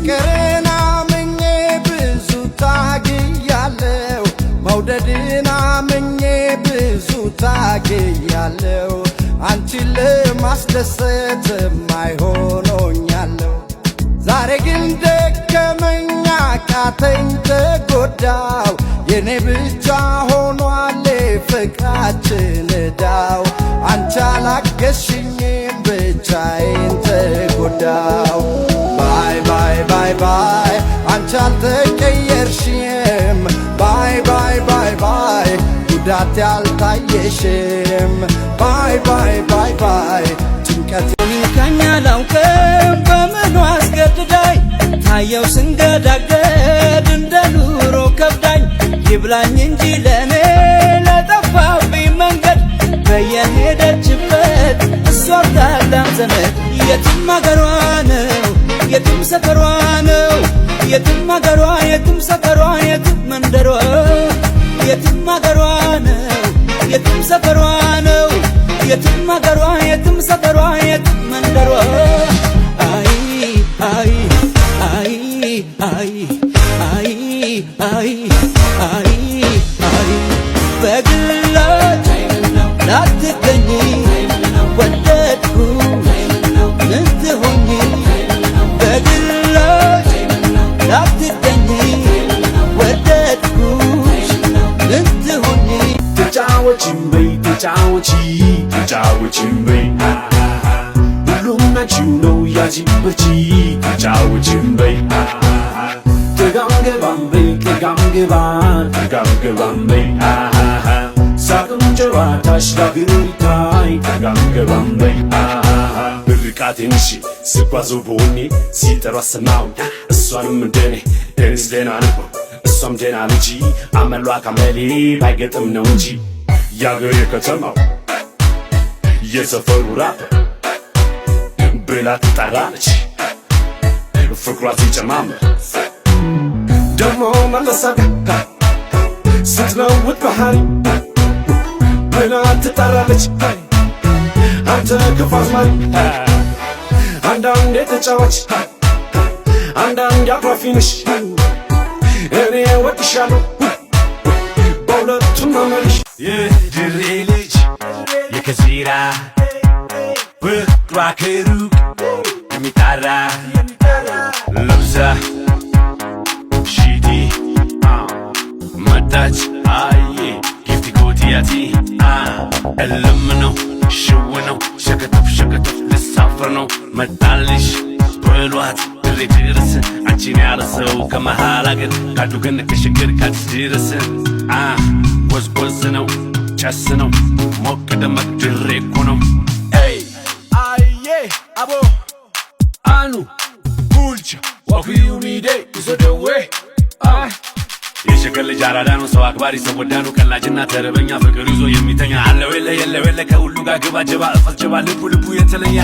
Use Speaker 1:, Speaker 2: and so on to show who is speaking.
Speaker 1: ፍቅርና ምኜ ብዙ ታግያለሁ መውደድና ምኜ ብዙ ታግያለሁ አንቺን ለማስደሰት ማይሆኖኛለሁ ዛሬ ግን ደከመኝ አቃተኝ ተጎዳው የኔ ብቻ ሆኗል ፍቅራችን ዕዳው አንቺ አላገዝሽኝም ብቻዬን ተጎዳው ባይ ባይ ባይ ባይ አንቺ አልተቀየርሽም ባይ ባይ ባይ ባይ ጉዳት ያልታየሽም ባይ ባይ ባይ ባይ ጭንቀቴን
Speaker 2: ከኛ ላውቅም በምኑ አስገድዳኝ ታየው ስንገዳገድ እንደ ኑሮ ከብዳኝ ይብላኝ እንጂ ለኔ ለጠፋብኝ መንገድ በየሄደችበት እሷ ታላም ዘመድ የትም አገሯ ነው የትም ሰፈሯ ነው የትም አገሯ የትም ሰፈሯ የትም መንደሯ የትም አገሯ ነው የትም ሰፈሯ ነው የትም አገሯ የትም ሰፈሯ የትም መንደሯ አይ አይ አይ አይ አይ አይ አይ አይ በግላጭ ላትገኝ ወደድኩ ምን ትሆኚ በግላጭ ላትገኝ ወደድኩ ምን ትሆኚ
Speaker 3: ተጫወቺም በይ ተጫወቺም በይ ሁሉም ናችሁ ነው ያዚም በርቺ ተጫወቺም በይ ተጋምገባም በይ ተጋምገባም በይ ሳቅም ጨዋታሽ ዳግም ይታይ ተጋምገባም በይ ብርቃቴን እሺ ስጓዘው በሆኔ ሲጠሩ አሰማሁኝ እሷንም እንደኔ እኔስ ደህና ነበር እሷም ደህና ነች አመሏ ካመሌ ባይገጥም ነው እንጂ ያገሬ ከተማው የሰፈሩ ራፐር ብላ ትጠራለች ፍቅሯ ሲጨማመር ደሞ መለሳጋ ስትለውጥ ባህሪ ብላ ትጠራለች አንተ ክፉ አዝማሪ አንዳንዴ ተጫዋች አንዳንዴ አኩራፊ ነሽ እኔ እወድሻለሁ በሁለቱም አመልሽ የድሬ ልጅ የከዚራ ፍቅሯ ከሩቅ የሚጣራ ለብሳ ሺቲ መጣች አዬ ጊፍቲ ጎቲያቲ እልም ነው ሽው ነው ሸከተፍ ልሳፈር ነው መጣልሽ በሏት ድሬ ድረስ አንቺን ያረሰው ከመሃል አገር ካዱ ግን ከሽግር ካዲስ ድረስ ጎዝጎዝ ነው ጨስ ነው ሞቅ ደመቅ ድሬ እኮ ነው አዬ አቦ አኑ ቡልቻ ዋፊዩኒዴ ይዞደዌ የሸገር ልጅ አራዳ ነው ሰው አክባሪ ሰው ወዳኑ ቀላጅና ተረበኛ ፍቅር ይዞ የሚተኛ አለው የለ ከሁሉ ጋር ግባ ጀባ እፈስ ጀባ ልቡ የተለየ